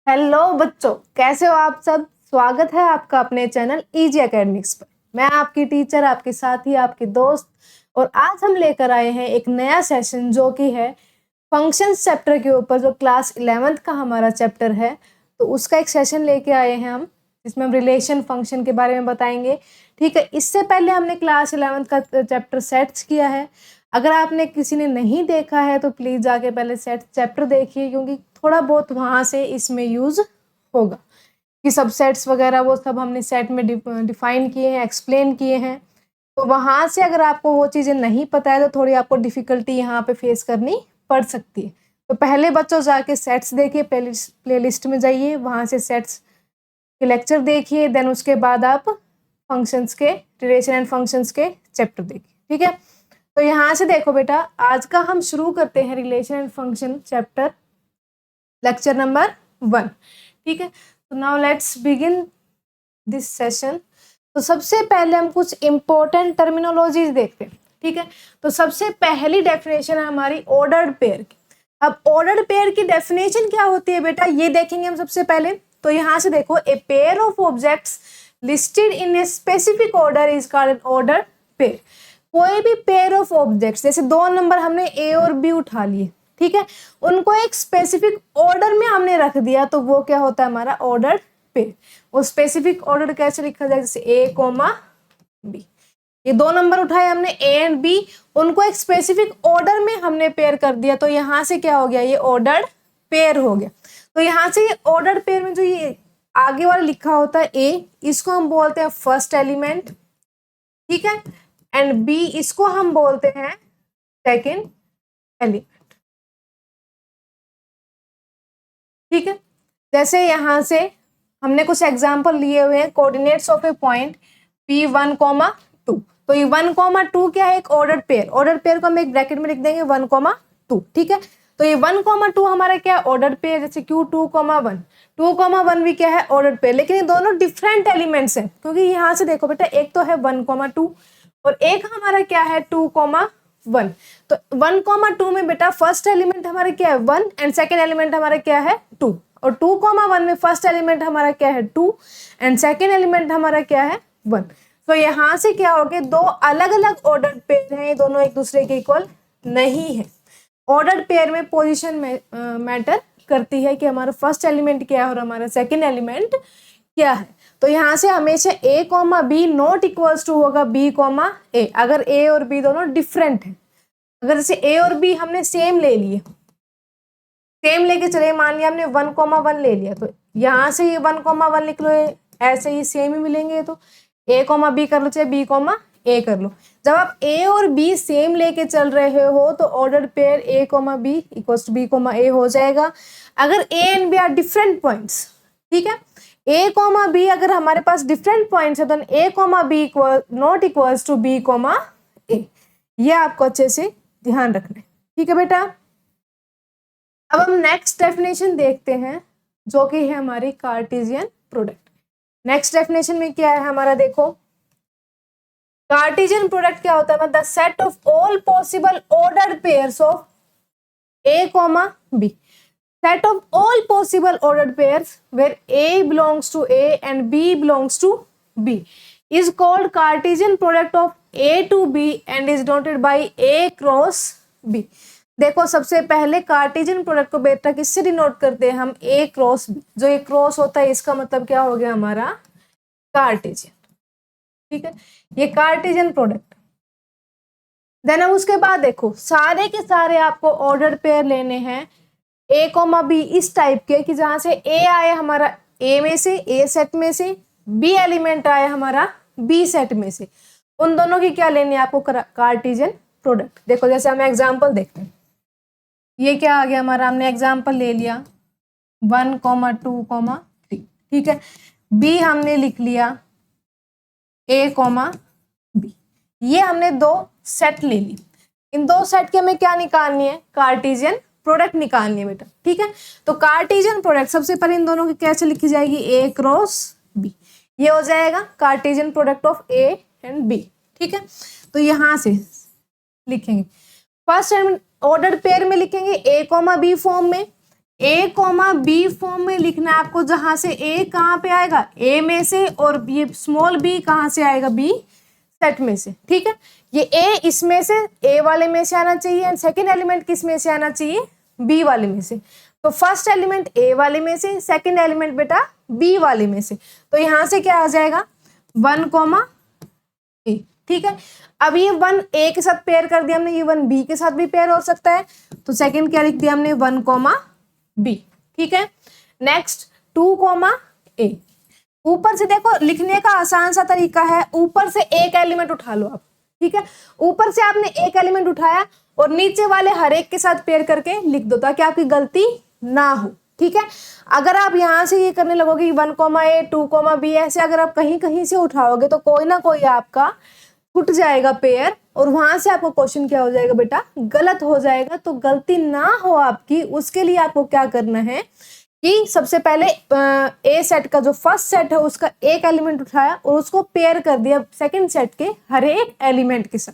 Hello बच्चों, कैसे हो आप सब। स्वागत है आपका अपने चैनल इजी एकेडमिक्स पर। मैं आपकी टीचर, आपके साथी, आपके दोस्त। और आज हम लेकर आए हैं एक नया सेशन जो कि है फंक्शंस चैप्टर के ऊपर, जो क्लास 11th का हमारा चैप्टर है। तो उसका एक सेशन लेके आए हैं हम, जिसमें हम रिलेशन फंक्शन के बारे में बताएंगे। ठीक है, इससे पहले हमने क्लास 11th का चैप्टर सेट्स किया है। अगर आपने किसी ने नहीं देखा है तो प्लीज़ जाके पहले सेट चैप्टर देखिए, क्योंकि थोड़ा बहुत वहाँ से इसमें यूज़ होगा कि सबसेट्स वगैरह वो सब हमने सेट में डिफाइन किए हैं, एक्सप्लेन किए हैं। तो वहाँ से अगर आपको वो चीज़ें नहीं पता है तो थोड़ी आपको डिफ़िकल्टी यहाँ पे फेस करनी पड़ सकती है। तो पहले बच्चों जाके सेट्स देखिए, प्लेलिस्ट में जाइए, वहाँ से सेट्स के लेक्चर देखिए, देन उसके बाद आप फंक्शंस के, रिलेशन एंड फंक्शंस के चैप्टर देखिए। ठीक है, तो यहाँ से देखो बेटा, आज का हम शुरू करते हैं relation and function chapter, lecture number 1। ठीक है, तो now let's begin this session. तो सबसे पहले हम कुछ इंपॉर्टेंट टर्मिनोलॉजीज देखते हैं। ठीक है, तो सबसे पहली डेफिनेशन है हमारी ऑर्डर्ड पेयर की। अब ऑर्डर्ड पेयर की डेफिनेशन क्या होती है बेटा, ये देखेंगे हम सबसे पहले। तो यहाँ से देखो, a pair of objects listed in a specific order is called an ordered pair. कोई भी पेयर ऑफ ऑब्जेक्ट्स, जैसे 2 नंबर हमने ए और बी उठा लिए, ठीक है, उनको एक स्पेसिफिक ऑर्डर में हमने रख दिया, तो वो क्या होता है हमारा ऑर्डर्ड पेयर। वो स्पेसिफिक ऑर्डर कैसे लिखा जाए, जैसे ए कोमा बी। ये 2 नंबर उठाए हमने ए एंड बी, उनको एक स्पेसिफिक ऑर्डर में हमने पेयर कर दिया, तो यहाँ से क्या हो गया, ये ऑर्डर्ड पेयर हो गया। तो यहाँ से ये ऑर्डर्ड पेयर में जो ये आगे वाला लिखा होता है ए, इसको हम बोलते हैं फर्स्ट एलिमेंट। ठीक है, एंड बी इसको हम बोलते हैं सेकेंड एलिमेंट। ठीक है, जैसे यहां से हमने कुछ एग्जांपल लिए हुए हैं, coordinates of A point P1,2। तो ये 1,2 क्या है, एक ऑर्डर्ड पेयर। ऑर्डर्ड पेयर को हम एक ब्रैकेट में लिख देंगे 1,2। ठीक है, तो ये 1,2 हमारा क्या है, ऑर्डर्ड पेयर। जैसे Q2,1, 2,1 भी क्या है, ऑर्डर्ड पेयर। लेकिन ये दोनों डिफरेंट एलिमेंट्स हैं, क्योंकि यहाँ से देखो बेटा, एक तो है 1,2 और एक हमारा क्या है 2,1। तो 1,2 में बेटा फर्स्ट एलिमेंट हमारा क्या है 1 एंड सेकेंड एलिमेंट हमारा क्या है 2। और 2,1 में फर्स्ट एलिमेंट हमारा क्या है 2 एंड सेकेंड एलिमेंट हमारा क्या है 1। तो यहाँ से क्या हो गया, दो अलग अलग ऑर्डर्ड पेयर हैं, ये दोनों एक दूसरे के इक्वल नहीं है। ऑर्डर्ड पेयर में पोजीशन में मैटर करती है कि हमारा फर्स्ट एलिमेंट क्या है और हमारा सेकेंड एलिमेंट क्या है। तो यहाँ से हमेशा a comma B not equals to होगा b कॉमा ए, अगर a और b दोनों डिफरेंट है। अगर जैसे a और b हमने सेम ले लिए, सेम लेके चले, मान लिया हमने 1,1 ले लिया, तो यहाँ से ये 1,1 लिख लो, ऐसे ही सेम ही मिलेंगे। तो a कॉमा बी कर लो, चाहे b कॉमा ए कर लो। जब आप a और b सेम लेके चल रहे हो तो ordered pair a comma B equals to b comma A हो जाएगा। अगर a and b are different points, ठीक है, a कॉमा बी अगर हमारे पास डिफरेंट पॉइंट्स है तो a comma B not equals to b comma A. ये आपको अच्छे से ध्यान रखना है। ठीक है बेटा, अब हम नेक्स्ट डेफिनेशन देखते हैं, जो कि है हमारी कार्टेशियन प्रोडक्ट। नेक्स्ट डेफिनेशन में क्या है हमारा, देखो कार्टेशियन प्रोडक्ट क्या होता है, मतलब set of all possible ordered pairs of a comma B. set of all possible ordered pairs where A belongs to A and B belongs to B is called Cartesian product of A to B and is denoted by A cross B। देखो सबसे पहले Cartesian product को बेटा किससे denote करते हैं हम, A cross B। जो ये क्रॉस होता है इसका मतलब क्या हो गया हमारा कार्टेशियन। ठीक है, ये कार्टेशियन प्रोडक्ट। देन अब उसके बाद देखो, सारे के सारे आपको ऑर्डर्ड पेयर लेने हैं a कॉमा बी इस टाइप के, कि जहां से a आया हमारा a में से, a सेट में से, b एलिमेंट आया हमारा b सेट में से। उन दोनों की क्या लेनी है आपको, कार्टेशियन प्रोडक्ट। देखो जैसे हम एग्जांपल देखते हैं, ये क्या आ गया हमारा, हमने एग्जांपल ले लिया 1,2,3। ठीक है, b हमने लिख लिया a कॉमा b। ये हमने 2 सेट ले ली। इन 2 सेट के हमें क्या निकालनी है, कार्टेशियन प्रोडक्ट निकालनी है बेटा। ठीक है, तो कार्टेशियन प्रोडक्ट सबसे पहले इन दोनों की कैसे लिखी जाएगी, a क्रॉस b। ये हो जाएगा Cartesian product of a and b। ठीक है, तो यहां से लिखेंगे फर्स्ट ऑर्डर पेयर में लिखेंगे a कॉमा बी फॉर्म में, ए कॉमा बी फॉर्म में लिखना है आपको, जहां से ए कहाँ पे आएगा, ए में से, और ये स्मॉल बी कहाँ से आएगा, बी सेट में से। ठीक है, ये ए इसमें से, ए वाले में से आना चाहिए, एंड सेकेंड एलिमेंट किस में से आना चाहिए, बी वाले में से। तो फर्स्ट एलिमेंट ए वाले में से, सेकेंड एलिमेंट बेटा बी वाले में से। तो यहाँ से क्या आ जाएगा, 1 कॉमा ए। ठीक है, अब ये 1 ए के साथ पेयर कर दिया हमने, ये 1 बी के साथ भी पेयर हो सकता है। तो सेकेंड क्या लिख दिया हमने, 1 कॉमा बी। ठीक है, नेक्स्ट 2 कॉमा ए। ऊपर से देखो, लिखने का आसान सा तरीका है, ऊपर से एक एलिमेंट उठा लो आप। ठीक है, ऊपर से आपने एक एलिमेंट उठाया और नीचे वाले हर एक के साथ पेयर करके लिख दो, ताकि आपकी गलती ना हो। ठीक है, अगर आप यहाँ से ये करने लगोगे 1 कॉमा ए, 2 कॉमा बी, ऐसे अगर आप कहीं कहीं से उठाओगे तो कोई ना कोई आपका छूट जाएगा पेयर, और वहां से आपको क्वेश्चन क्या हो जाएगा बेटा, गलत हो जाएगा। तो गलती ना हो आपकी, उसके लिए आपको क्या करना है कि सबसे पहले ए सेट का जो फर्स्ट सेट है उसका एक एलिमेंट उठाया और उसको पेयर कर दिया सेकंड सेट के हर एक एलिमेंट के साथ।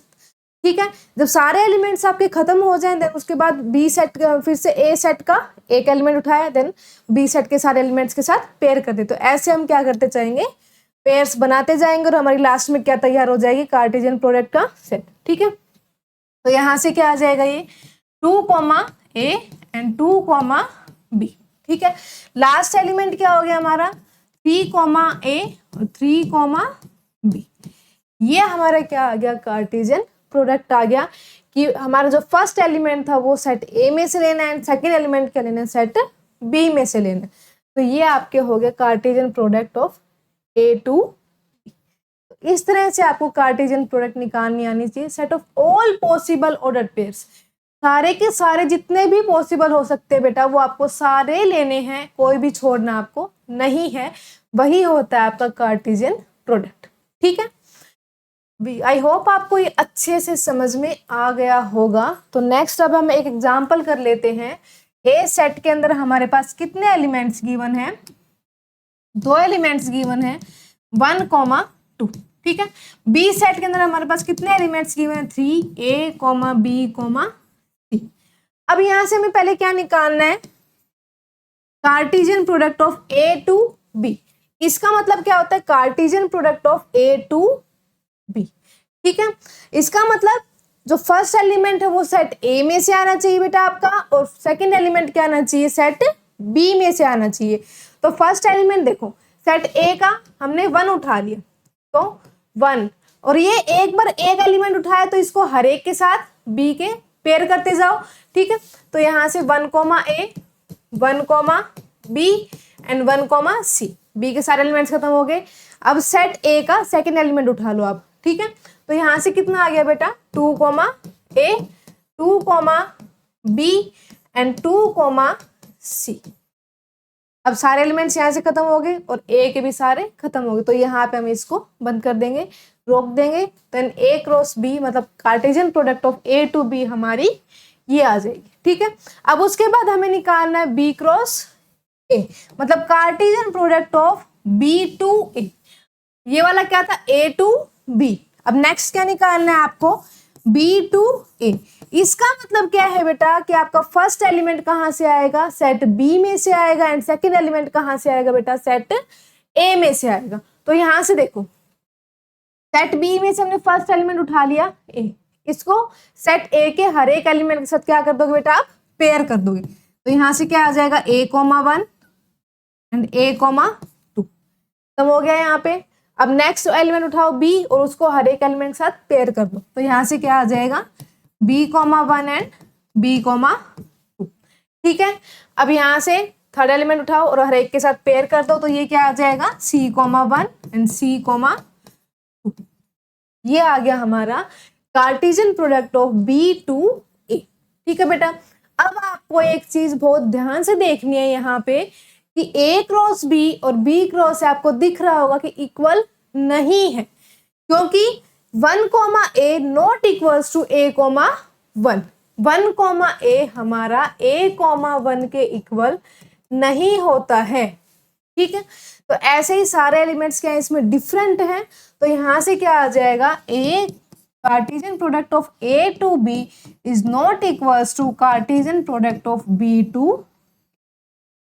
ठीक है, जब सारे एलिमेंट्स आपके खत्म हो जाएं, देन उसके बाद बी सेट फिर से ए सेट का एक एलिमेंट उठाया, देन बी सेट के सारे एलिमेंट्स के साथ पेयर कर दे। तो ऐसे हम क्या करते जाएंगे, पेयर्स बनाते जाएंगे, और हमारी लास्ट में क्या तैयार हो जाएगी, कार्टेशियन प्रोडक्ट का सेट। ठीक है, तो यहाँ से क्या आ जाएगा, ये 2 comma A and 2 comma B. ठीक है, लास्ट एलिमेंट क्या हो गया हमारा, 3 कॉमा ए और 3 कॉमा बी। ये हमारा क्या आ गया, कार्टेशियन प्रोडक्ट आ गया, कि हमारा जो फर्स्ट एलिमेंट था वो सेट ए में से लेना है, सेकेंड एलिमेंट क्या लेना है, सेट बी में से लेना है। तो ये आपके हो गए Cartesian product of A to. इस तरह से आपको कार्टेशियन प्रोडक्ट निकालनी आनी चाहिए, set of all possible order pairs, सारे के सारे जितने भी पॉसिबल हो सकते हैं बेटा वो आपको सारे लेने हैं, कोई भी छोड़ना आपको नहीं है। वही होता है आपका कार्टेशियन प्रोडक्ट। ठीक है, आई होप आपको ये अच्छे से समझ में आ गया होगा। तो नेक्स्ट अब हम एक एग्जांपल कर लेते हैं। ए सेट के अंदर हमारे पास कितने एलिमेंट्स गिवन है, 2 एलिमेंट्स गिवन है, 1 कॉमा 2। ठीक है, बी सेट के अंदर हमारे पास कितने एलिमेंट्स गिवन है, 3 A comma B comma C. अब यहां से हमें पहले क्या निकालना है, Cartesian product of A to B. इसका मतलब क्या होता है, Cartesian product of A to B. ठीक है, इसका मतलब जो फर्स्ट एलिमेंट है वो सेट ए में से आना चाहिए बेटा आपका, और सेकंड एलिमेंट क्या आना चाहिए, सेट बी में से आना चाहिए। तो फर्स्ट एलिमेंट देखो, सेट ए का हमने 1 उठा लिया, तो 1, और ये एक बार एक एलिमेंट उठाया तो इसको हर एक के साथ बी के पेयर करते जाओ। ठीक है, तो यहाँ से 1 comma A, 1 comma B and 1 comma C. B के सारे एलिमेंट्स खत्म हो गए। अब सेट ए का सेकंड एलिमेंट उठा लो आप। ठीक है, तो यहाँ से कितना आ गया बेटा, 2 comma A, 2 comma B and 2 comma C. अब सारे एलिमेंट्स यहाँ से खत्म हो गए और ए के भी सारे खत्म हो गए, तो यहाँ पे हम इसको बंद कर देंगे, रोक देंगे। देन ए क्रॉस बी मतलब Cartesian product of A to B हमारी ये आ जाएगी। ठीक है, अब उसके बाद हमें निकालना है बी क्रॉस ए, मतलब Cartesian product of B to A. ये वाला क्या था, ए टू बी। अब नेक्स्ट क्या निकालना है आपको, बी टू ए। इसका मतलब क्या है बेटा कि आपका फर्स्ट एलिमेंट कहाँ से आएगा, सेट बी में से आएगा, एंड सेकंड एलिमेंट कहाँ से आएगा बेटा, सेट ए में से आएगा। तो यहां से देखो, सेट बी में से हमने फर्स्ट एलिमेंट उठा लिया ए, इसको सेट ए के हर एक एलिमेंट के साथ क्या कर दोगे बेटा, आप पेयर कर दोगे। तो यहां से क्या आ जाएगा, ए कॉमा 1 एंड ए कॉमा 2 खत्म हो गया यहाँ पे। अब नेक्स्ट एलिमेंट उठाओ बी और उसको हर एक एलिमेंट के साथ पेयर कर दो। तो यहाँ से क्या आ जाएगा, B comma 1 and B comma 2। ठीक है, अब यहाँ से थर्ड एलिमेंट उठाओ और हर एक के साथ पेयर कर दो। तो ये क्या आ जाएगा, C comma 1 and C comma 2। ये आ गया हमारा Cartesian product of B to A. ठीक है बेटा, अब आपको एक चीज बहुत ध्यान से देखनी है यहाँ पे कि ए क्रॉस बी और बी क्रॉस आपको दिख रहा होगा कि इक्वल नहीं है, क्योंकि 1 comma A not equals to A comma 1। 1 comma A हमारा ए कॉमा 1 के इक्वल नहीं होता है। ठीक है, तो ऐसे ही सारे एलिमेंट्स क्या है इसमें डिफरेंट हैं। तो यहां से क्या आ जाएगा, A Cartesian product of A to B is not equals to Cartesian product of B to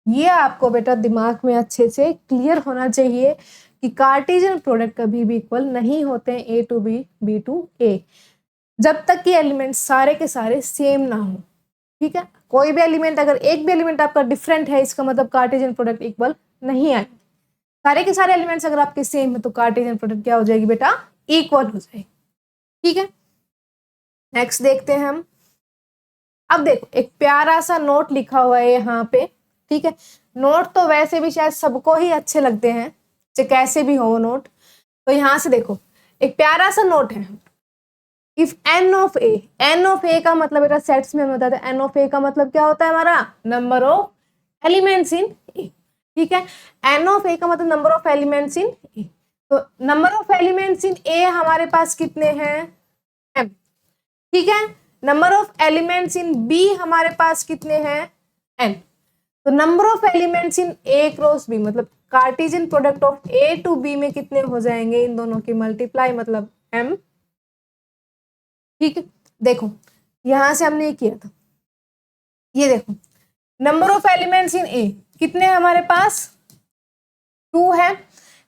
ये आपको बेटा दिमाग में अच्छे से क्लियर होना चाहिए कि कार्टेशियन प्रोडक्ट कभी भी इक्वल नहीं होते हैं ए टू बी, बी टू ए, जब तक कि एलिमेंट सारे के सारे सेम ना हो। ठीक है, कोई भी एलिमेंट, अगर एक भी एलिमेंट आपका डिफरेंट है, इसका मतलब कार्टेशियन प्रोडक्ट इक्वल नहीं आए। सारे के सारे एलिमेंट्स अगर आपके सेम है तो कार्टेशियन प्रोडक्ट क्या हो जाएगी बेटा, इक्वल हो जाएगी। ठीक है, नेक्स्ट देखते हैं हम। अब देखो एक प्यारा सा नोट लिखा हुआ है यहाँ पे। ठीक है, नोट तो वैसे भी शायद सबको ही अच्छे लगते हैं, चाहे कैसे भी हो नोट। तो यहाँ से देखो एक प्यारा सा नोट है, if N of A, N of A का मतलब बेटा सेट्स में हम बताते हैं, एन ऑफ ए का मतलब क्या होता है हमारा, number of elements in A. ठीक है, एन ऑफ ए का मतलब number of elements in A. तो number of elements in A हमारे पास कितने हैं, एम। ठीक है, number of elements in B हमारे पास कितने हैं, एन। तो number of elements in A cross B मतलब Cartesian product of A to B में कितने हो जाएंगे, इन दोनों की मल्टीप्लाई मतलब एम। ठीक है, देखो यहां से हमने ये किया था, ये देखो number of elements in A कितने हैं हमारे पास, 2 है।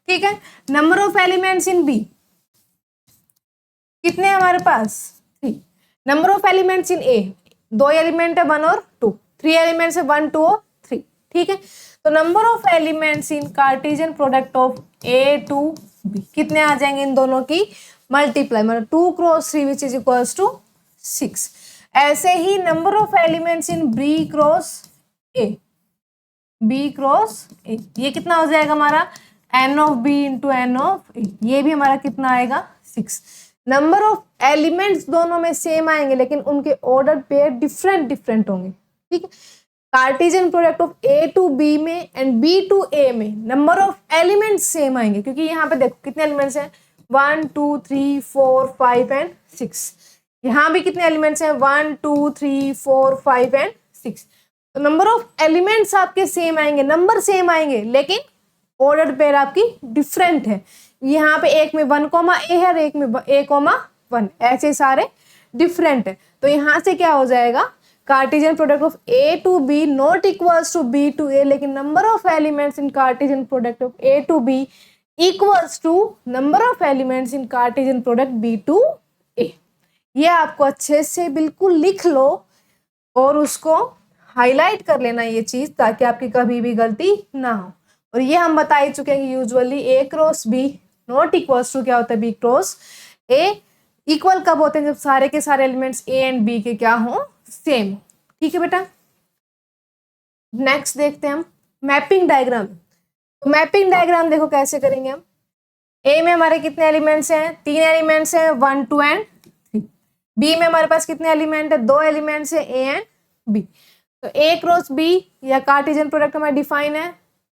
ठीक है, number of elements in B कितने हैं हमारे पास, 3। Number of elements in A, 2 element है 1 और 2, 3 एलिमेंट्स है 1 2 और 3। ठीक है, तो number of elements in Cartesian product of A to B कितने आ जाएंगे, इन दोनों की मल्टीप्लाई मतलब 2 cross 3 which is equals to 6। ऐसे ही number of elements in B cross A, B cross A, ये कितना हो जाएगा हमारा, n of B into n of A, ये भी हमारा कितना आएगा, 6। नंबर ऑफ एलिमेंट्स दोनों में सेम आएंगे लेकिन उनके ऑर्डर पेयर डिफरेंट डिफरेंट होंगे। ठीक है, Cartesian product of A to B में एंड बी टू ए में नंबर ऑफ एलिमेंट्स सेम आएंगे, क्योंकि यहाँ पे देखो कितने एलिमेंट्स हैं, 1 2 3 4 5 एंड 6। यहाँ भी कितने एलिमेंट्स हैं, 1 2 3 4 5 एंड 6। तो नंबर ऑफ एलिमेंट्स आपके सेम आएंगे, नंबर सेम आएंगे लेकिन ऑर्डर पेयर आपकी डिफरेंट है। यहाँ पे एक में 1 कोमा ए है और एक में ए कोमा 1, ऐसे सारे डिफरेंट है। तो यहाँ से क्या हो जाएगा, Cartesian product of A to B not equals to B to A, लेकिन number of elements in Cartesian product of A to B equals to number of elements in Cartesian product B to A. ये आपको अच्छे से बिल्कुल लिख लो और उसको highlight कर लेना ये चीज, ताकि आपकी कभी भी गलती ना हो। और ये हम बता ही चुके हैं कि usually A cross B not equals to क्या होता है, बी क्रॉस ए। इक्वल कब होते हैं, जब सारे के सारे एलिमेंट्स ए एंड बी के क्या हो, सेम। ठीक है बेटा, नेक्स्ट देखते हैं हम मैपिंग डायग्राम। तो मैपिंग डायग्राम देखो कैसे करेंगे हम। ए में हमारे कितने एलिमेंट्स हैं, 3 एलिमेंट्स हैं, 1 2 एंड 3। बी में हमारे पास कितने एलिमेंट है, 2 एलिमेंट्स है, ए एंड बी। तो ए क्रॉस बी या कार्टेशियन प्रोडक्ट हमारा डिफाइन है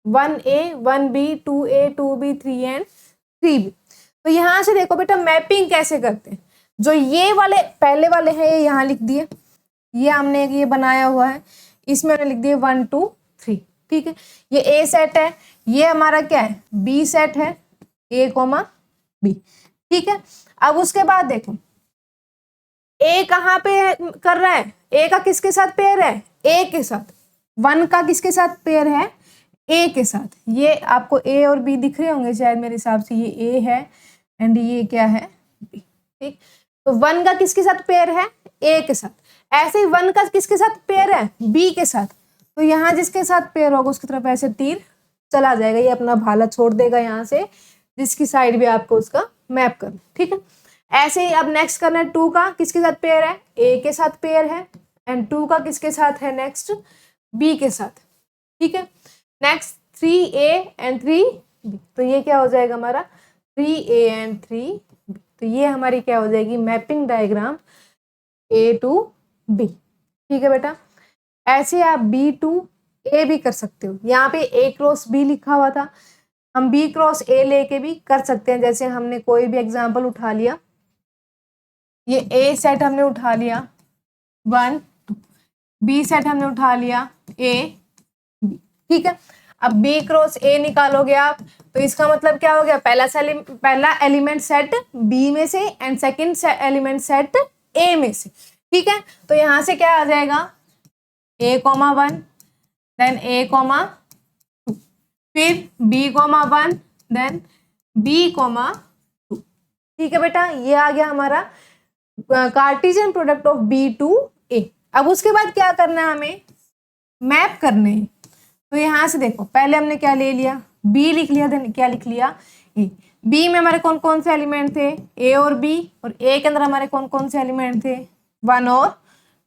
1a 1b 2a 2b 3 and 3b। तो यहाँ से देखो बेटा मैपिंग कैसे करते हैं। जो ये वाले पहले वाले हैं ये यहाँ लिख दिए, ये हमने ये बनाया हुआ है, इसमें हमने लिख दिए 1 2 3। ठीक है, ये ए सेट है, ये हमारा क्या है, बी सेट है, ए कोमा बी। ठीक है, अब उसके बाद देखो ए कहाँ पे कर रहा है, ए का किसके साथ पेयर है, ए के साथ। 1 का किसके साथ पेयर है, ए के साथ। ये आपको ए और बी दिख रहे होंगे शायद, मेरे हिसाब से ये ए है एंड ये क्या है, बी। ठीक, तो 1 का किसके साथ पेयर है, ए के साथ। ऐसे ही 1 का किसके साथ पेयर है, बी के साथ। तो यहाँ जिसके साथ पेयर होगा उसकी तरफ ऐसे तीर चला जाएगा, ये अपना भाला छोड़ देगा यहाँ से, जिसकी साइड भी आपको उसका मैप करना। ठीक है, ऐसे ही अब नेक्स्ट करना है 2 का किसके साथ पेयर है, ए के साथ पेयर है, एंड 2 का किसके साथ है नेक्स्ट, बी के साथ। ठीक है, नेक्स्ट 3a एंड 3b। तो ये क्या हो जाएगा हमारा 3a एंड 3b। तो ये हमारी क्या हो जाएगी mapping diagram a to b। ठीक है बेटा, ऐसे आप b टू a भी कर सकते हो। यहाँ पे a क्रॉस b लिखा हुआ था, हम b क्रॉस a लेके भी कर सकते हैं। जैसे हमने कोई भी एग्जाम्पल उठा लिया, ये a सेट हमने उठा लिया 1 2, b सेट हमने उठा लिया a b। ठीक है, अब b क्रॉस a निकालोगे आप, तो इसका मतलब क्या हो गया, पहला एलिमेंट सेट b में से and second element set a में से। ठीक है, तो यहाँ से क्या आ जाएगा a, 1 देन ए कॉमा 2, फिर B comma 1, then B comma 2। ठीक है बेटा, ये आ गया हमारा Cartesian product of B to A. अब उसके बाद क्या करना है, हमें मैप करने हैं। तो यहाँ से देखो, पहले हमने क्या ले लिया, बी लिख लिया, देन क्या लिख लिया, ए। बी में हमारे कौन कौन से एलिमेंट थे, ए और बी, और ए के अंदर हमारे कौन कौन से एलिमेंट थे, 1 और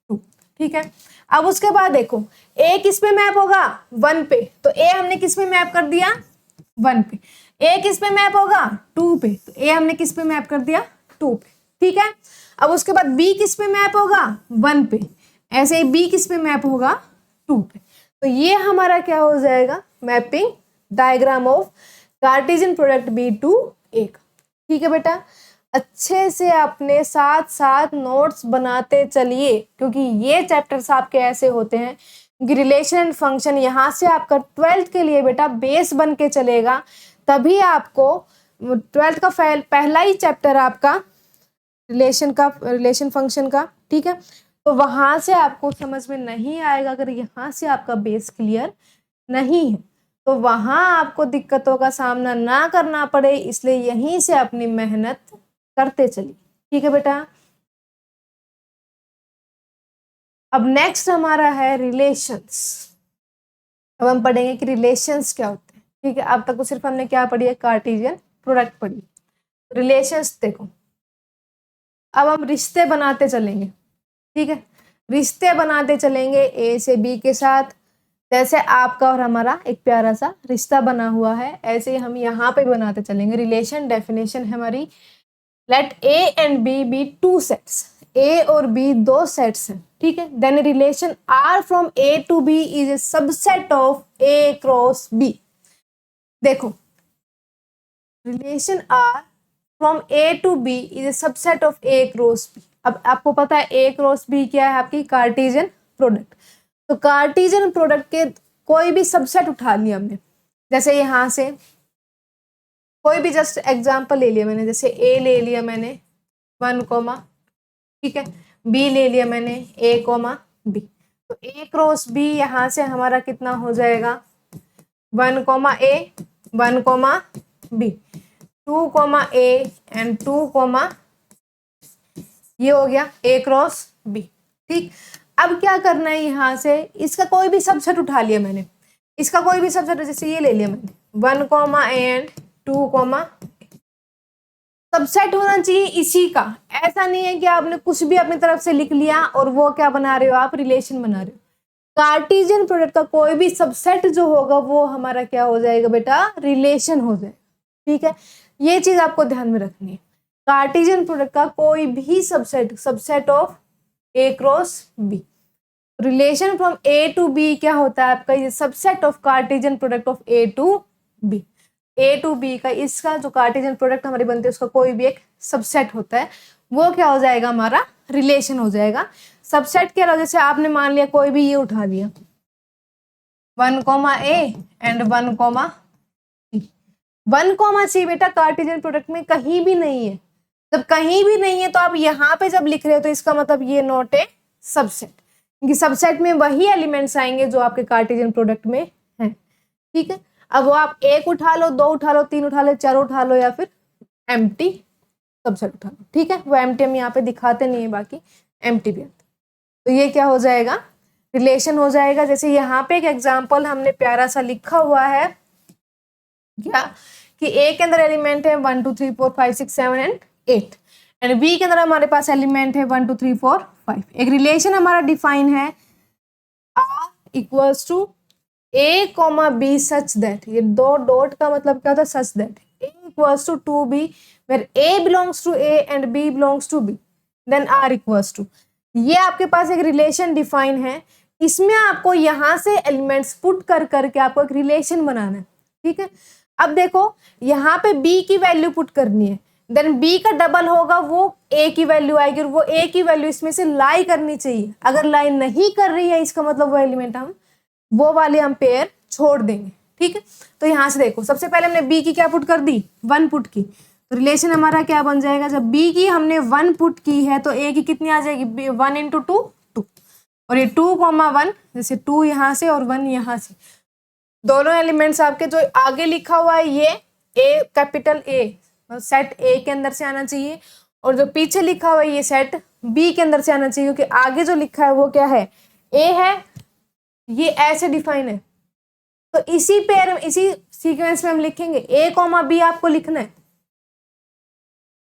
2। ठीक है, अब उसके बाद देखो ए किस पे मैप होगा, 1 पे, तो ए हमने किस पे मैप कर दिया, 1 पे। ए किस पे मैप होगा, 2 पे, तो ए हमने किस पे मैप कर दिया, 2 पे। ठीक है, अब उसके बाद बी किस पे मैप होगा, 1 पे, ऐसे ही बी किस पे मैप होगा, 2 पे। तो ये हमारा क्या हो जाएगा, mapping diagram of Cartesian product B to A का। ठीक है बेटा, अच्छे से अपने साथ साथ नोट्स बनाते चलिए, क्योंकि ये चैप्टर्स आपके ऐसे होते हैं कि रिलेशन एंड फंक्शन यहाँ से आपका 12th के लिए बेटा बेस बन के चलेगा। तभी आपको 12th का पहला ही चैप्टर आपका रिलेशन फंक्शन का, ठीक है, तो वहां से आपको समझ में नहीं आएगा अगर यहाँ से आपका बेस क्लियर नहीं है, तो वहां आपको दिक्कतों का सामना ना करना पड़े, इसलिए यहीं से अपनी मेहनत करते चलिए। ठीक है बेटा, अब नेक्स्ट हमारा है रिलेशंस। अब हम पढ़ेंगे कि रिलेशंस क्या होते हैं। ठीक है, अब तक तो सिर्फ हमने क्या पढ़ी है, कार्टेशियन प्रोडक्ट पढ़ी। रिलेशंस देखो, अब हम रिश्ते बनाते चलेंगे। ठीक है, रिश्ते बनाते चलेंगे ए से बी के साथ, जैसे आपका और हमारा एक प्यारा सा रिश्ता बना हुआ है, ऐसे ही हम यहाँ पे बनाते चलेंगे। रिलेशन डेफिनेशन है हमारी, let A and B be 2 sets, A और बी 2 सेट्स हैं। ठीक है, then relation R from A to B is a subset of A cross B. देखो, relation R from A to B is a subset of A cross B. अब आपको पता है ए cross B क्या है, आपकी कार्टेशियन प्रोडक्ट। तो Cartesian product के कोई भी सबसेट उठा लिया हमने, जैसे यहाँ से कोई भी जस्ट एग्जांपल ले लिया मैंने, जैसे ए ले लिया मैंने 1 कोमा, ठीक है, बी ले लिया मैंने ए कोमा बी, तो ए क्रॉस बी यहाँ से हमारा कितना हो जाएगा, 1 comma A 1 comma B, 2 comma A and 2 comma, ये हो गया ए क्रॉस बी। ठीक, अब क्या करना है, यहाँ से इसका कोई भी सबसेट उठा लिया मैंने, इसका कोई भी सबसेट, जैसे ये ले लिया मैंने 1 comma A and 2 comma, subset होना चाहिए इसी का। ऐसा नहीं है कि आपने कुछ भी अपनी तरफ से लिख लिया और वो क्या बना रहे हो, आप रिलेशन बना रहे हो। कार्टेशियन प्रोडक्ट का कोई भी सबसेट जो होगा वो हमारा क्या हो जाएगा बेटा, रिलेशन हो जाएगा। ठीक है, ये चीज आपको ध्यान में रखनी है। कार्टेशियन प्रोडक्ट का कोई भी subset of A cross B, relation from A to B क्या होता है आपका, ये subset of Cartesian product of A to B. A to B का, इसका जो कार्टेशियन प्रोडक्ट हमारी बनती है उसका कोई भी एक सबसेट होता है, वो क्या हो जाएगा, हमारा रिलेशन हो जाएगा। सबसेट के अलावा जैसे आपने मान लिया कोई भी ये उठा लिया 1 comma A and 1 comma C, 1 comma C बेटा कार्टेशियन प्रोडक्ट में कहीं भी नहीं है। जब कहीं भी नहीं है तो आप यहाँ पे जब लिख रहे हो तो इसका मतलब ये नॉट ए सबसेट, क्योंकि सबसेट में वही एलिमेंट्स आएंगे जो आपके कार्टेशियन प्रोडक्ट में है। ठीक है, अब वो आप 1 उठा लो, 2 उठा लो, 3 उठा लो, 4 उठा लो, या फिर एम्प्टी सबसेट उठा लो। ठीक है, वो एम्प्टी हम यहाँ पे दिखाते नहीं है, बाकी एम्प्टी भी आता। तो ये क्या हो जाएगा, रिलेशन हो जाएगा। जैसे यहाँ पे एक एग्जाम्पल हमने प्यारा सा लिखा हुआ है क्या, कि ए के अंदर एलिमेंट है 1 2 3 4 5 6 7 एंड 8, एंड बी के अंदर हमारे पास एलिमेंट है 1 2 3 4 5। एक रिलेशन हमारा डिफाइन है R equals to A comma B such that, ये 2 डॉट का मतलब क्या होता है, such that A equals to 2b where A belongs to A and B belongs to B, then R equals to. ये आपके पास एक रिलेशन डिफाइन है, इसमें आपको यहाँ से एलिमेंट्स पुट कर करके आपको एक रिलेशन बनाना है। ठीक है, अब देखो यहाँ पे b की वैल्यू पुट करनी है, देन b का डबल होगा वो a की वैल्यू आएगी, और वो a की वैल्यू इसमें से लाई करनी चाहिए। अगर लाई नहीं कर रही है इसका मतलब वो एलिमेंट हम वो वाले हम पेयर छोड़ देंगे। ठीक है, तो यहाँ से देखो सबसे पहले हमने b की क्या पुट कर दी, 1 पुट की, तो रिलेशन हमारा क्या बन जाएगा, जब b की हमने 1 पुट की है तो a की कितनी आ जाएगी, 1 × 2 2, और ये 2,1, जैसे 2 यहाँ से और 1 यहाँ से, दोनों एलिमेंट्स आपके जो आगे लिखा हुआ है ये ए, कैपिटल ए, सेट ए के अंदर से आना चाहिए, और जो पीछे लिखा हुआ है ये सेट बी के अंदर से आना चाहिए, क्योंकि आगे जो लिखा है वो क्या है, ए है, ये ऐसे डिफाइन है। तो इसी पेयर में, इसी सीक्वेंस में हम लिखेंगे ए कॉमा बी, आपको लिखना है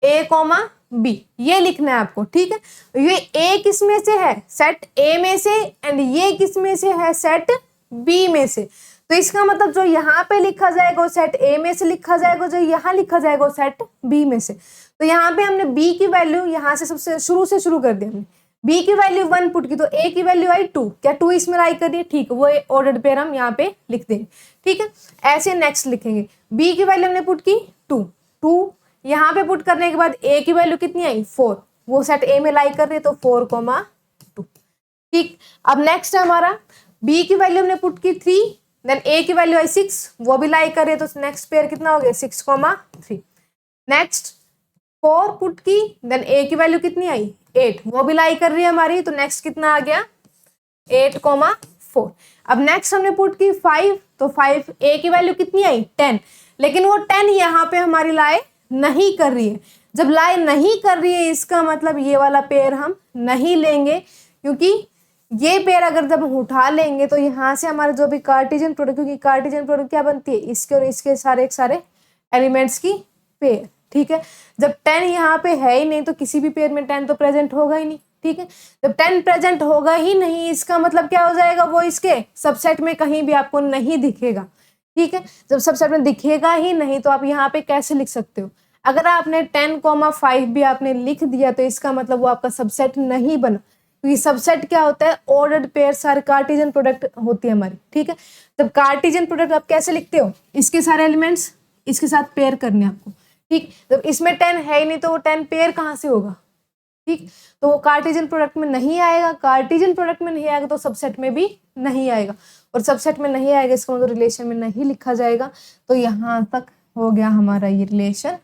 ए कॉमा बी, ये लिखना है आपको, ठीक है। ये ए किस में से है, सेट ए में से, एंड ये किस में से है, सेट बी में से। तो इसका मतलब जो यहाँ पे लिखा जाएगा वो सेट ए में से लिखा जाएगा, जो यहाँ लिखा जाएगा वो सेट बी में से। तो यहाँ पे हमने बी की वैल्यू यहाँ से सबसे शुरू कर दिया हमने, बी की वैल्यू 1 पुट की, तो ए की वैल्यू आई 2, क्या 2 इसमें लाई कर दिए, ठीक है, वो ऑर्डर्ड पेयर हम यहाँ पे लिख देंगे, ठीक है। ऐसे नेक्स्ट लिखेंगे, बी की वैल्यू हमने पुट की 2 यहाँ पे पुट करने के बाद ए की वैल्यू कितनी आई 4, वो सेट ए में लाई कर रही है, तो 4,2, ठीक। अब नेक्स्ट है हमारा, बी की वैल्यू हमने पुट की 3, देन ए की वैल्यू आई 6, वो भी लाई कर रही है, तो नेक्स्ट पेयर कितना हो गया 6,3। नेक्स्ट 4 पुट की, देन ए की वैल्यू कितनी आई 8, वो भी लाई कर रही है हमारी, तो नेक्स्ट कितना आ गया 8,4। अब नेक्स्ट हमने पुट की 5, तो 5 ए की वैल्यू कितनी आई 10, लेकिन वो 10 यहाँ पे हमारी लाई नहीं कर रही है। जब लाई नहीं कर रही है इसका मतलब ये वाला पेयर हम नहीं लेंगे, क्योंकि ये पेयर अगर जब हम उठा लेंगे तो यहाँ से हमारे जो भी कार्टेशियन प्रोडक्ट, क्योंकि कार्टेशियन प्रोडक्ट क्या बनती है, इसके और इसके सारे एलिमेंट्स की पेयर, ठीक है। जब 10 यहाँ पे है ही नहीं तो किसी भी पेयर में 10 तो प्रेजेंट होगा ही नहीं, ठीक है। जब 10 प्रेजेंट होगा ही नहीं इसका मतलब क्या हो जाएगा, वो इसके सबसेट में कहीं भी आपको नहीं दिखेगा, ठीक है। जब सबसेट में दिखेगा ही नहीं तो आप यहाँ पे कैसे लिख सकते हो, अगर आपने 10,5 भी आपने लिख दिया तो इसका मतलब वो आपका सबसेट नहीं बना, क्योंकि सबसेट क्या होता है, ऑर्डर्ड पेयर सारे कार्टेशियन प्रोडक्ट होती है हमारी, ठीक है। जब कार्टेशियन प्रोडक्ट आप कैसे लिखते हो, इसके सारे एलिमेंट्स इसके साथ पेयर करने आपको, ठीक। जब इसमें 10 है ही नहीं तो वो 10 पेयर कहाँ से होगा, ठीक। तो वो कार्टेशियन प्रोडक्ट में नहीं आएगा, कार्टेशियन प्रोडक्ट में नहीं आएगा तो सबसेट में भी नहीं आएगा, और सबसेट में नहीं आएगा इसका मतलब रिलेशन में नहीं लिखा जाएगा। तो यहाँ तक हो गया हमारा ये रिलेशन।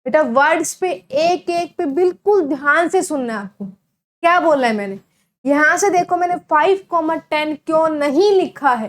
बेटा वर्ड्स पे एक एक पे बिल्कुल ध्यान से सुनना है आपको, क्या बोला है मैंने। यहाँ से देखो मैंने 5,10 क्यों नहीं लिखा है,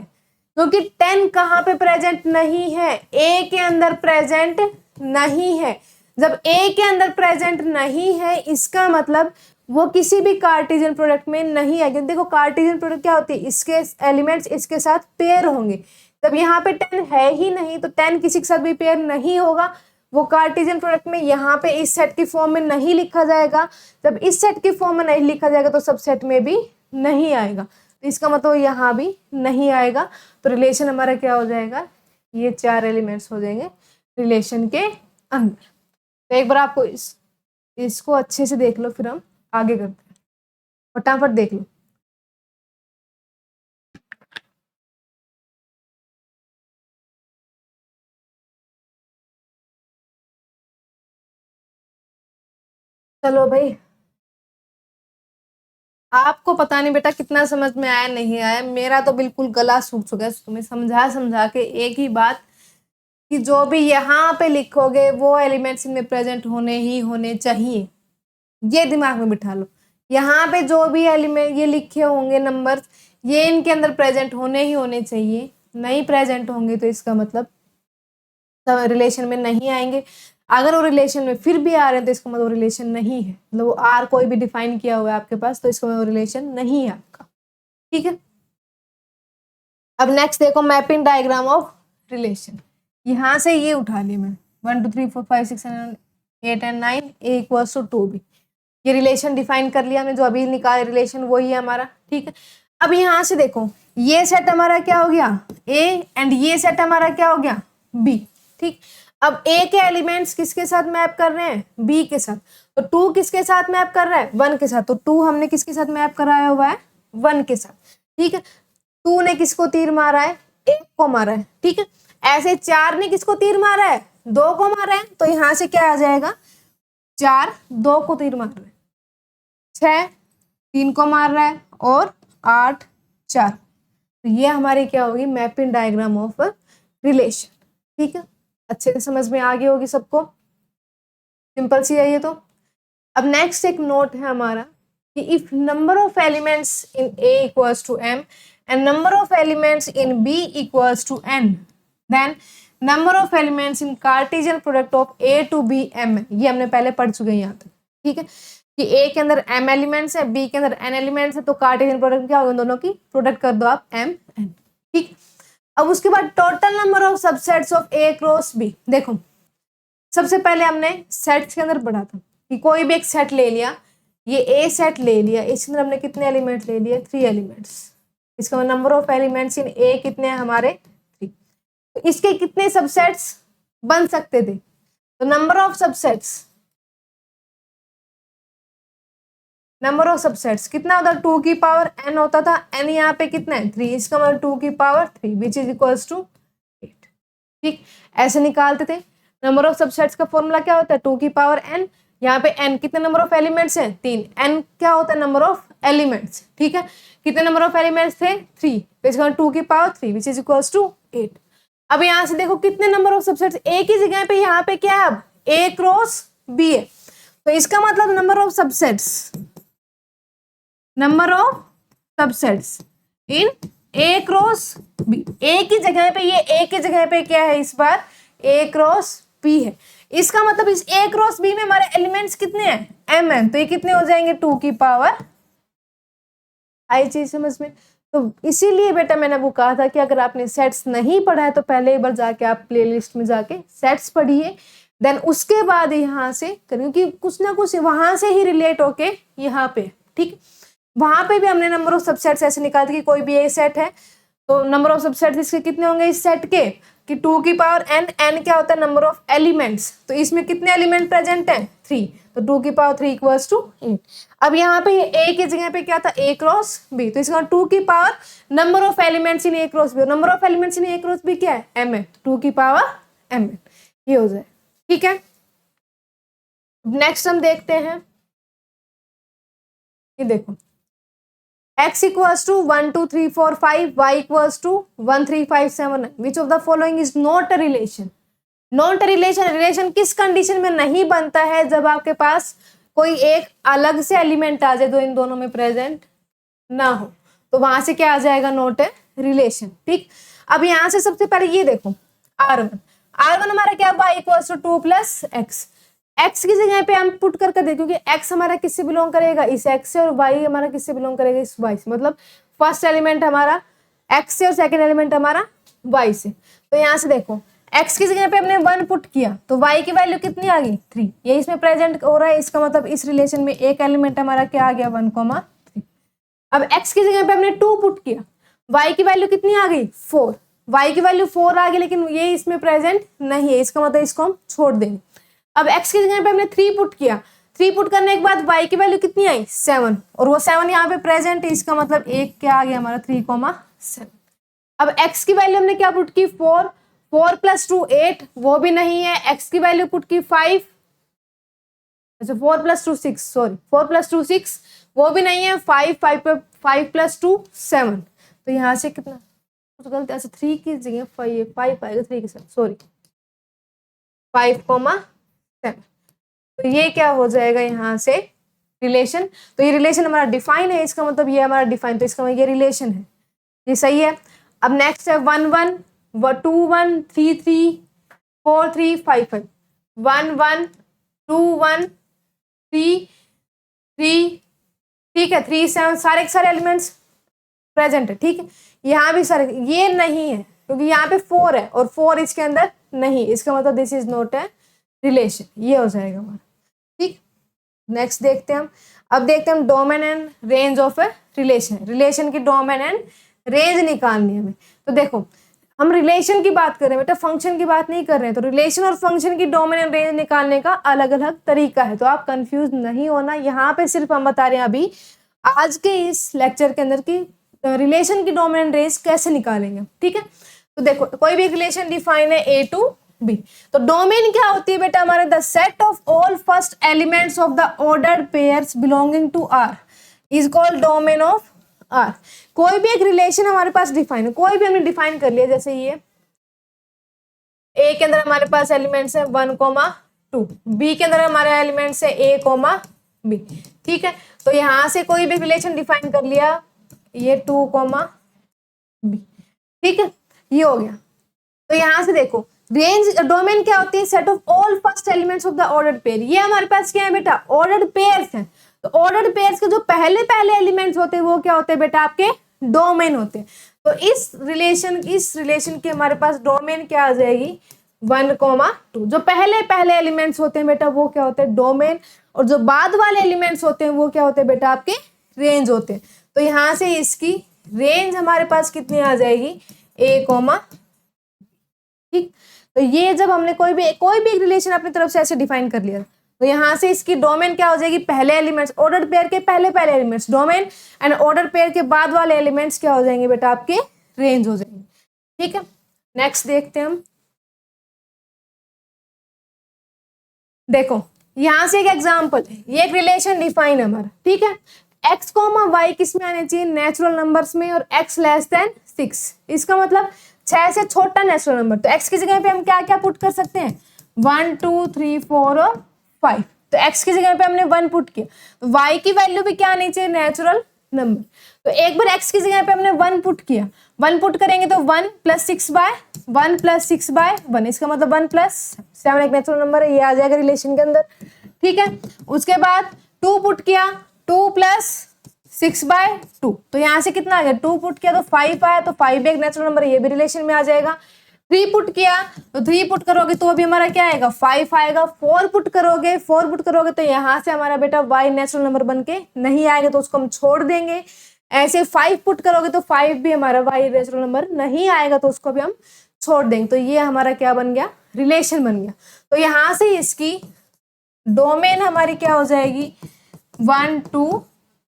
क्योंकि 10 कहाँ पे प्रेजेंट नहीं है, ए के अंदर प्रेजेंट नहीं है। जब ए के अंदर प्रेजेंट नहीं है इसका मतलब वो किसी भी कार्टेशियन प्रोडक्ट में नहीं आएगी। देखो कार्टेशियन प्रोडक्ट क्या होती है, इसके एलिमेंट्स इसके साथ पेयर होंगे। जब यहाँ पे 10 है ही नहीं तो 10 किसी के साथ भी पेयर नहीं होगा, वो कार्टेशियन प्रोडक्ट में यहाँ पे इस सेट की फॉर्म में नहीं लिखा जाएगा। जब इस सेट की फॉर्म में नहीं लिखा जाएगा तो सब सेट में भी नहीं आएगा, तो इसका मतलब यहाँ भी नहीं आएगा। तो रिलेशन हमारा क्या हो जाएगा, ये 4 एलिमेंट्स हो जाएंगे रिलेशन के अंदर। तो एक बार आपको इसको अच्छे से देख लो, फिर हम आगे करते हैं, फटाफट देख लो। चलो भाई, आपको पता नहीं बेटा कितना समझ में आया नहीं आया, मेरा तो बिल्कुल गला सूख चुका है तुम्हें समझा के एक ही बात, कि जो भी यहाँ पे लिखोगे वो एलिमेंट्स इनमें प्रेजेंट होने ही होने चाहिए, ये दिमाग में बिठा लो। यहाँ पे जो भी एलिमेंट ये लिखे होंगे नंबर, ये इनके अंदर प्रेजेंट होने ही होने चाहिए, नहीं प्रेजेंट होंगे तो इसका मतलब रिलेशन में नहीं आएंगे। अगर वो रिलेशन में फिर भी आ रहे हैं तो इसका मतलब रिलेशन नहीं है, मतलब वो आर कोई भी डिफाइन किया हुआ है आपके पास तो इसका मतलब रिलेशन नहीं है आपका, ठीक है। अब नेक्स्ट देखो मैपिंग डायग्राम ऑफ रिलेशन। यहाँ से ये उठा लिया मैं 1 2 3 4 5 6 7 8 and 9 A equals to 2 B, ये रिलेशन डिफाइन कर लिया हमने, जो अभी निकाल रिलेशन वही है हमारा, ठीक है। अब यहाँ से देखो ये सेट हमारा क्या हो गया ए, एंड ये सेट हमारा क्या हो गया बी, ठीक। अब ए के एलिमेंट्स किसके साथ मैप कर रहे हैं, बी के साथ, तो 2 किसके साथ मैप कर रहा है 1 के साथ, तो 2 हमने किसके साथ मैप कराया हुआ है 1 के साथ, ठीक है। 2 ने किसको तीर मारा है 1 को मारा है, ठीक है। ऐसे 4 ने किसको तीर मारा है 2 को मारा है, तो यहाँ से क्या आ जाएगा 4 2 को तीर मार रहा है, 6 3 को मार रहा है, और 8 4, तो ये हमारी क्या होगी मैपिंग डायग्राम ऑफ रिलेशन, ठीक है। अच्छे से समझ में आ गई होगी सबको, सिंपल सी है ये तो। अब नेक्स्ट एक नोट है हमारा कि if number of elements in A equals to m and number of elements in B equals to n, then number of elements in Cartesian product of A to B m है। ये हमने पहले पढ़ चुके हैं यहाँ तक, ठीक है, कि A के अंदर m एलिमेंट्स है, B के अंदर n एलिमेंट्स है, तो कार्टेशियन प्रोडक्ट क्या होगा, दोनों की प्रोडक्ट कर दो आप m n, ठीक। अब उसके बाद total number of subsets of A cross B। देखो सबसे पहले हमने सेट्स के अंदर पढ़ा था कि कोई भी एक सेट ले लिया, ये A सेट ले लिया, इसके अंदर हमने कितने एलिमेंट्स ले लिए, 3 एलिमेंट्स। इसका number of elements in A कितने हैं हमारे, 3। तो इसके कितने सबसेट्स बन सकते थे, तो नंबर ऑफ सबसेट्स कितना होता है, 2 की पावर n होता था, n यहाँ पे कितना है 3, इसका मतलब 2 की power 3 which is equals to 8, ठीक। ऐसे निकालते थे। नंबर ऑफ सबसेट्स का फॉर्मूला क्या होता है, 2 की पावर n, यहाँ पे n कितने नंबर ऑफ एलिमेंट्स हैं, 3, n क्या होता है नंबर ऑफ एलिमेंट्स, ठीक है। कितने नंबर ऑफ एलिमेंट्स थे, 3, तो इसका 2 की power 3 which is equals to 8। अब यहाँ से देखो कितने नंबर ऑफ सबसेट्स, ए की जगह पे यहाँ पे क्या है, अब A क्रॉस B है, तो इसका मतलब number of subsets in A cross B, A की जगह पे, ये A की जगह पे क्या है इस बार, A क्रॉस B है। इसका मतलब इस A क्रॉस B में हमारे एलिमेंट्स कितने हैं, m n, तो ये कितने हो जाएंगे, 2 की पावर, आई चीज समझ में। तो इसीलिए बेटा मैंने वो कहा था कि अगर आपने सेट्स नहीं पढ़ा है तो पहले एक बार जाके आप प्लेलिस्ट में जाके सेट्स पढ़िए, देन उसके बाद यहाँ से क्योंकि कुछ ना कुछ वहां से ही रिलेट होके यहाँ पे, ठीक। वहां पे भी हमने नंबर ऑफ सबसेट्स ऐसे निकालते कि कोई भी ए सेट है तो नंबर ऑफ सबसेट्स इसके कितने होंगे इस सेट के, कि 2 की पावर n, n क्या होता है नंबर ऑफ एलिमेंट्स, तो इसमें कितने एलिमेंट प्रेजेंट हैं, 3, तो 2 की पावर 3 इक्वल्स टू 8। अब यहाँ पे ये A की जगह पे क्या था, A क्रॉस B, तो इसका 2 की power number of elements in A cross B, number of elements in A cross B क्या है, m है, 2 की पावर m है, ये हो जाए, ठीक है। नेक्स्ट हम देखते हैं, ये देखो x equals to 1 2 3 4 5, y equals to 1 3 5 7 9, which of the following is not a relation। Not relation किस कंडीशन में नहीं बनता है, जब आपके पास कोई एक अलग से एलिमेंट आ जाए जो इन दोनों में प्रेजेंट ना हो, तो वहां से क्या आ जाएगा, नॉट ए रिलेशन, ठीक। अब यहाँ से सबसे पहले ये देखो r1 हमारा क्या, y equals to 2 plus x, x की जगह पे हम पुट करके दें, क्योंकि x हमारा किससे बिलोंग करेगा, इस x से, और y हमारा किससे बिलोंग करेगा, इस y से, मतलब फर्स्ट एलिमेंट हमारा x से और सेकंड एलिमेंट हमारा y से। तो यहाँ से देखो x की जगह पे हमने 1 पुट किया तो y की वैल्यू कितनी आ गई, 3, ये इसमें प्रेजेंट हो रहा है, इसका मतलब इस रिलेशन में एक एलिमेंट हमारा क्या आ गया, 1,3। अब x की जगह पे हमने 2 पुट किया, y की वैल्यू कितनी आ गई, 4, y की वैल्यू 4 आ गई, लेकिन ये इसमें प्रेजेंट नहीं है, इसका मतलब इसको हम छोड़ देंगे। अब x की जगह पे हमने 3 पुट किया, 3 पुट करने के बाद y की वैल्यू कितनी आई, 7, और वो 7 यहाँ पे प्रेजेंट है, इसका मतलब एक क्या आ गया हमारा, 3,7। अब x की वैल्यू हमने क्या पुट की, 4 प्लस 2 8, वो भी नहीं है। x की वैल्यू पुट की 5, अच्छा 4 प्लस 2 6, सॉरी 4 प्लस 2 6, वो भी नहीं है। 5 प्लस 2 7, तो यहाँ से कितना कुछ गलती, अच्छा 3 की जगह 5 आएगा, 3 के साथ, सॉरी 5,7, तो ये क्या हो जाएगा यहाँ से रिलेशन, तो ये रिलेशन हमारा डिफाइन है, इसका मतलब ये हमारा डिफाइन, तो इसका मतलब ये रिलेशन है, ये सही है। अब नेक्स्ट है 1 1 2 1 3 3 4 3 5 5, 1 1 2 1 3 3, ठीक है, 3 7, सारे के सारे एलिमेंट्स प्रेजेंट है, ठीक है। यहाँ भी सारे, ये नहीं है क्योंकि यहाँ पे 4 है और 4 इसके अंदर नहीं, इसका मतलब this is not a relation, ये हो जाएगा हमारा, ठीक। नेक्स्ट देखते हैं हम, अब देखते हैं हम domain and range of a relation, relation की डोमेन एंड रेंज निकालनी है हमें। तो देखो हम रिलेशन की बात कर रहे हैं बेटा, फंक्शन की बात नहीं कर रहे हैं, तो रिलेशन और फंक्शन की डोमेन एंड रेंज निकालने का अलग अलग तरीका है, तो आप कंफ्यूज नहीं होना। यहाँ पे सिर्फ हम बता रहे हैं अभी आज के इस लेक्चर के अंदर की रिलेशन की डोमेन एंड रेंज कैसे निकालेंगे, ठीक है। तो देखो कोई भी रिलेशन डिफाइन है A to B, तो डोमेन क्या होती है बेटा हमारे, the set of all first elements of the ordered pairs belonging to R is called domain of R। कोई भी एक रिलेशन हमारे पास डिफाइन है, कोई भी हमने डिफाइन कर लिया, जैसे ये A के अंदर हमारे पास एलिमेंट्स है 1, 2, B के अंदर हमारे एलिमेंट्स है A, बी। ठीक है, तो यहाँ से कोई भी रिलेशन डिफाइन कर लिया, ये 2, बी। ठीक है, ये हो गया। तो यहाँ से देखो रेंज डोमेन क्या होती है, set of all first elements of the ordered pair. ये हमारे पास क्या है बेटा, ऑर्डर्ड पेयर्स हैं। तो ऑर्डर्ड पेयर्स के जो पहले पहले एलिमेंट्स होते हैं वो क्या होते हैं बेटा, आपके डोमेन होते हैं। तो इस रिलेशन की हमारे पास डोमेन क्या आ जाएगी, 1, 2। जो पहले पहले एलिमेंट्स होते हैं बेटा वो क्या होते हैं, डोमेन। और जो बाद वाले एलिमेंट्स होते हैं वो क्या होते हैं बेटा, आपके रेंज होते हैं। तो यहाँ से इसकी रेंज हमारे पास कितनी आ जाएगी, A, ठीक। तो ये जब हमने कोई भी एक रिलेशन अपनी तरफ से ऐसे डिफाइन कर लिया, तो यहाँ से इसकी डोमेन क्या हो जाएगी, पहले एलिमेंट्स, ऑर्डर पेयर के पहले पहले elements domain, and order pair के बाद वाले एलिमेंट्स क्या हो जाएंगे बेटा, आपके रेंज हो जाएंगे। ठीक है, नेक्स्ट देखते हैं हम। देखो यहाँ से एक एग्जाम्पल है, ये एक रिलेशन डिफाइन है हमारा। ठीक है, x, y किस में आने चाहिए, नेचुरल नंबर्स में, और x <6। इसका मतलब 6 से छोटा नेचुरल नंबर। तो x की जगह पे हम क्या क्या पुट कर सकते हैं, 1, 2, 3, 4 और 5। तो x की जगह पे हमने 1 पुट किया, तो y की वैल्यू भी क्या आनी चाहिए, नेचुरल नंबर। तो एक बार x की जगह पे हमने 1 पुट किया, 1 पुट करेंगे तो 1 + 6/1 इसका मतलब 1 + 7 एक नेचुरल नंबर है, ये आ जाएगा रिलेशन के अंदर। ठीक है, उसके बाद 2 पुट किया, 2 + 6/2। तो यहाँ से कितना आ गया, 2 पुट किया तो 5 आया, तो 5 एक नेचुरल नंबर है, ये भी रिलेशन में आ जाएगा। 3 पुट किया तो 3 पुट करोगे तो अभी हमारा क्या आएगा, 5 आएगा। 4 पुट करोगे तो यहाँ से हमारा बेटा y नेचुरल नंबर बन के नहीं आएगा, तो उसको हम छोड़ देंगे। ऐसे 5 पुट करोगे तो 5 भी हमारा y नेचुरल नंबर नहीं आएगा, तो उसको भी हम छोड़ देंगे। तो ये हमारा क्या बन गया, रिलेशन बन गया। तो यहाँ से इसकी डोमेन हमारी क्या हो जाएगी, 1, 2,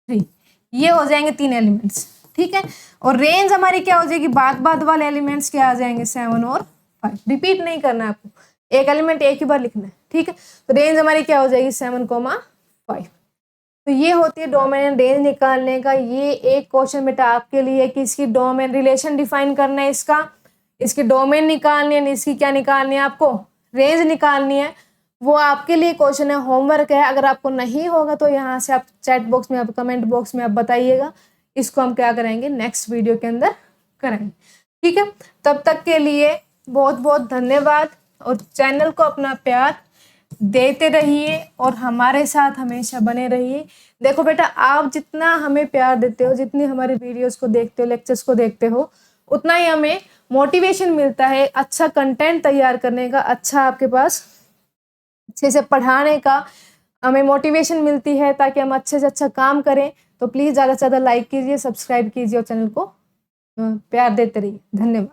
3, ये हो जाएंगे 3 एलिमेंट्स। ठीक है, और रेंज हमारी क्या हो जाएगी, बाद वाले एलिमेंट्स क्या आ जाएंगे, 7 और 5। रिपीट नहीं करना है आपको, एक एलिमेंट एक ही बार लिखना है। ठीक है, तो रेंज हमारी क्या हो जाएगी, 7, 5। तो ये होती है डोमेन एंड रेंज निकालने का। ये एक क्वेश्चन बेटा आपके लिए कि इसकी डोमेन रिलेशन डिफाइन करना है, इसकी डोमेन निकालनी है, इसकी क्या निकालनी है, आपको रेंज निकालनी है। वो आपके लिए क्वेश्चन है, होमवर्क है। अगर आपको नहीं होगा तो यहाँ से आप चैट बॉक्स में, आप कमेंट बॉक्स में आप बताइएगा, इसको हम क्या करेंगे, नेक्स्ट वीडियो के अंदर करेंगे। ठीक है, तब तक के लिए बहुत बहुत धन्यवाद, और चैनल को अपना प्यार देते रहिए और हमारे साथ हमेशा बने रहिए। देखो बेटा, आप जितना हमें प्यार देते हो, जितनी हमारी वीडियोस को देखते हो, लेक्चर्स को देखते हो, उतना ही हमें मोटिवेशन मिलता है अच्छा कंटेंट तैयार करने का, अच्छा आपके पास अच्छे से पढ़ाने का हमें मोटिवेशन मिलती है, ताकि हम अच्छे से अच्छा काम करें। तो प्लीज़ ज़्यादा से ज़्यादा लाइक कीजिए, सब्सक्राइब कीजिए और चैनल को प्यार देते रहिए। धन्यवाद।